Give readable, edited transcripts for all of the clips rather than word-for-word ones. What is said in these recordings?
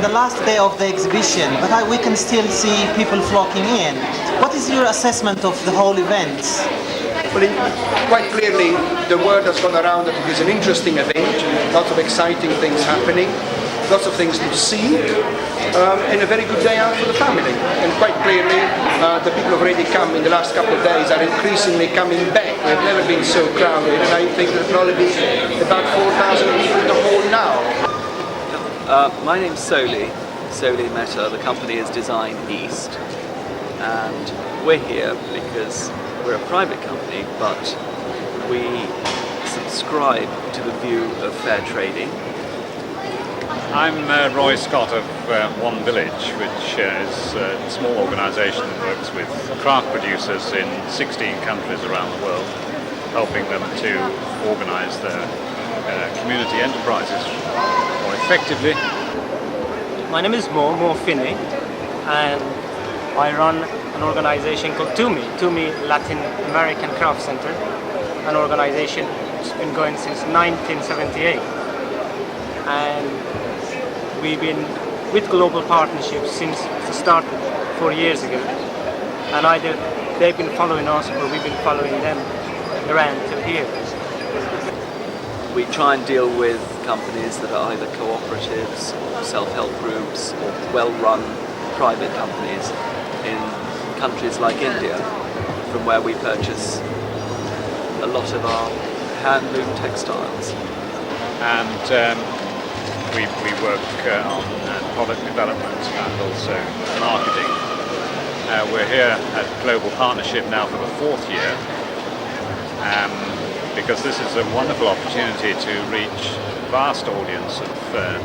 The last day of the exhibition, but we can still see people flocking in. What is your assessment of the whole event? Well, quite clearly the word has gone around that it is an interesting event, lots of exciting things happening, lots of things to see, and a very good day out for the family. And quite clearly the people who have already come in the last couple of days are increasingly coming back. We've never been so crowded, and I think there'll probably be about 4,000 people in the hall now. My name's Soli Mehta. The company is Design East, and we're here because we're a private company, but we subscribe to the view of fair trading. I'm Roy Scott of One Village, which is a small organisation that works with craft producers in 16 countries around the world, helping them to organise their community enterprises more effectively. My name is Mo Finney, and I run an organisation called TUMI Latin American Craft Center, an organisation that's been going since 1978. And we've been with global partnerships since the start 4 years ago. And either they've been following us or we've been following them around till here. We try and deal with companies that are either cooperatives, or self-help groups, or well-run private companies in countries like India, from where we purchase a lot of our handloom textiles. And we work on product development and also marketing. We're here at Global Partnership now for the 4th year. Because this is a wonderful opportunity to reach a vast audience of the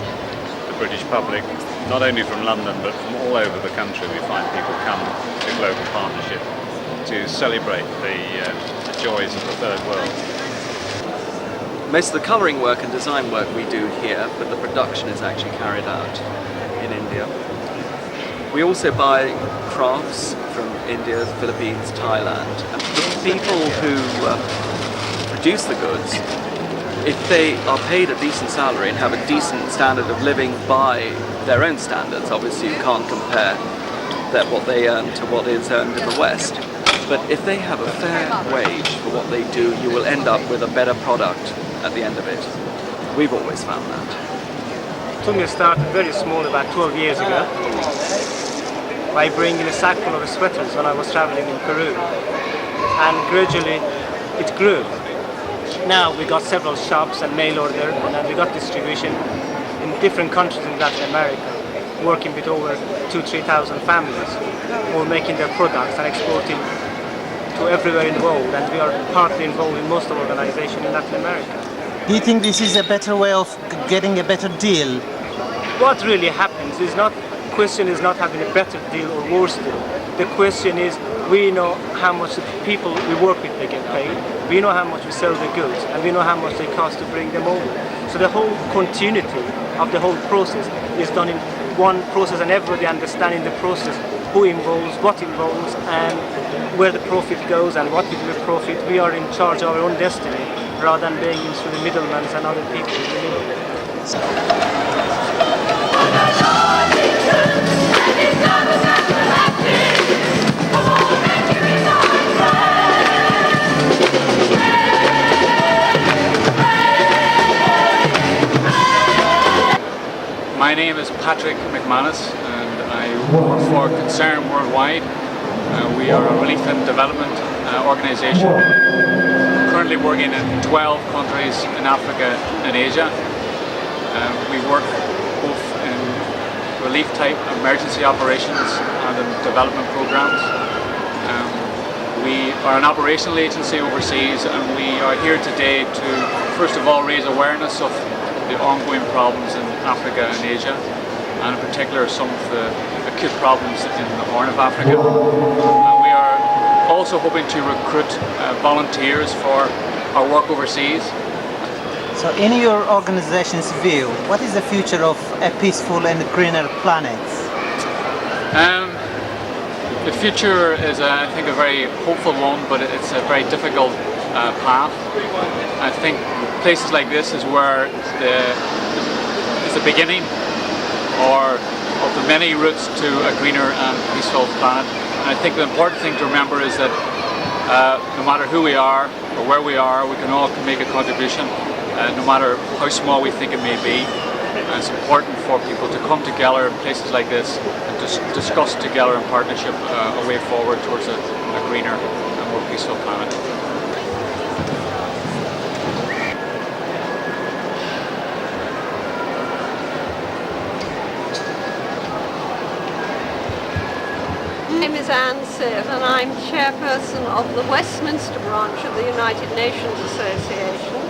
British public, not only from London but from all over the country. We find people come to Global Partnership to celebrate the joys of the third world. Most of the colouring work and design work we do here, but the production is actually carried out in India. We also buy crafts from India, the Philippines, Thailand, and the people who produce the goods, if they are paid a decent salary and have a decent standard of living by their own standards, obviously you can't compare what they earn to what is earned in the West, but if they have a fair wage for what they do, you will end up with a better product at the end of it. We've always found that. TUMI started very small about 12 years ago by bringing a sack full of sweaters when I was traveling in Peru, and gradually it grew. Now we got several shops and mail order, and then we got distribution in different countries in Latin America, working with over 2,000-3,000 families, all making their products and exporting to everywhere in the world, and we are partly involved in most of the organizations in Latin America. Do you think this is a better way of getting a better deal? What really happens is not, question is not having a better deal or worse deal. The question is, we know how much the people we work with they get paid, we know how much we sell the goods, and we know how much they cost to bring them over. So the whole continuity of the whole process is done in one process, and everybody understanding the process, who involves, what involves, and where the profit goes and what we do with profit. We are in charge of our own destiny rather than being in through the middlemen and other people in the middle. My name is Patrick McManus and I work for Concern Worldwide. We are a relief and development organisation currently working in 12 countries in Africa and Asia. We work both in relief type emergency operations and in development programs. We are an operational agency overseas and we are here today to first of all raise awareness of the ongoing problems in Africa and Asia, and in particular some of the acute problems in the Horn of Africa. And we are also hoping to recruit volunteers for our work overseas. So in your organization's view, what is the future of a peaceful and greener planet? The future is, I think, a very hopeful one, but it's a very difficult path. I think places like this is where it's the beginning or of the many routes to a greener and peaceful planet. And I think the important thing to remember is that no matter who we are or where we are, we can all make a contribution, no matter how small we think it may be. And it's important for people to come together in places like this and discuss together in partnership a way forward towards a greener and more peaceful planet. My name is Anne Siv and I'm chairperson of the Westminster branch of the United Nations Association,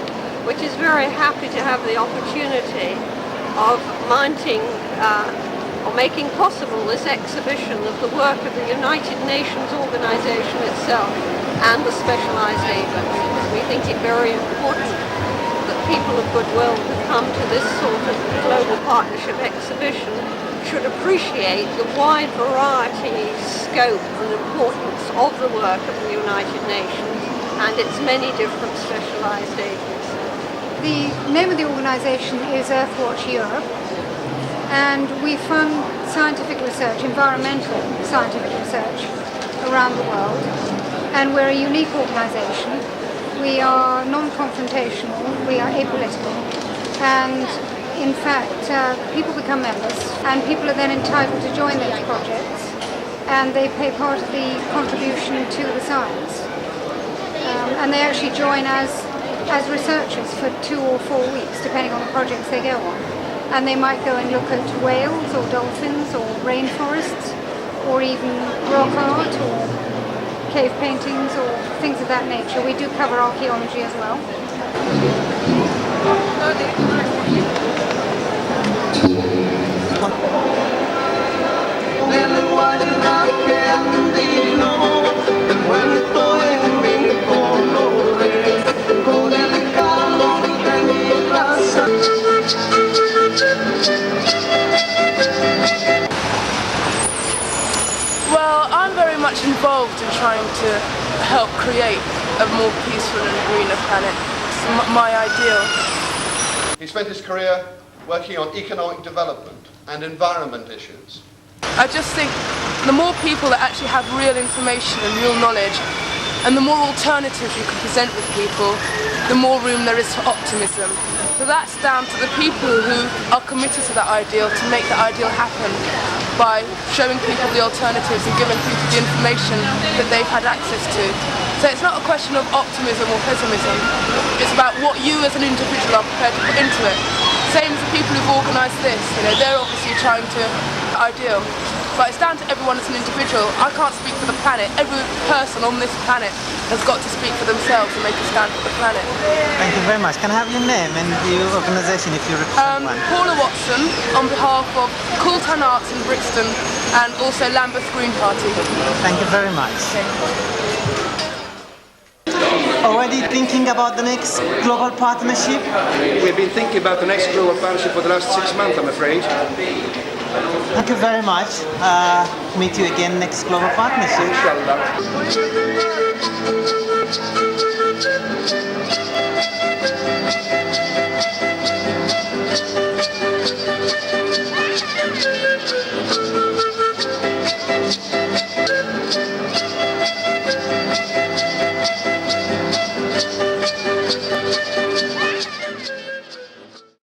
which is very happy to have the opportunity of mounting or making possible this exhibition of the work of the United Nations organization itself and the specialized agencies. We think it very important that people of goodwill who come to this sort of global partnership exhibition should appreciate the wide variety, scope and importance of the work of the United Nations and its many different specialized agencies. The name of the organisation is Earthwatch Europe, and we fund scientific research, environmental scientific research around the world, and we're a unique organisation. We are non-confrontational, we are apolitical, and in fact people become members and people are then entitled to join those projects and they pay part of the contribution to the science. And they actually join as researchers for 2 or 4 weeks, depending on the projects they go on. And they might go and look at whales or dolphins or rainforests or even rock art or cave paintings or things of that nature. We do cover archaeology as well. Well, I'm very much involved in trying to help create a more peaceful and greener planet. It's my ideal. He spent his career working on economic development and environment issues. I just think the more people that actually have real information and real knowledge, and the more alternatives you can present with people, the more room there is for optimism. So that's down to the people who are committed to that ideal to make that ideal happen by showing people the alternatives and giving people the information that they've had access to. So it's not a question of optimism or pessimism, it's about what you as an individual are prepared to put into it. Same as the people who've organised this, they're obviously trying to ideal. But it's down to everyone as an individual. I can't speak for the planet. Every person on this planet has got to speak for themselves and make a stand for the planet. Thank you very much. Can I have your name and your organisation if you represent one? Paula Watson on behalf of Coulton Arts in Brixton and also Lambeth Green Party. Thank you very much. Already thinking about the next global partnership? We've been thinking about the next global partnership for the last 6 months, I'm afraid. Thank you very much. Meet you again next global partnership. Inshallah.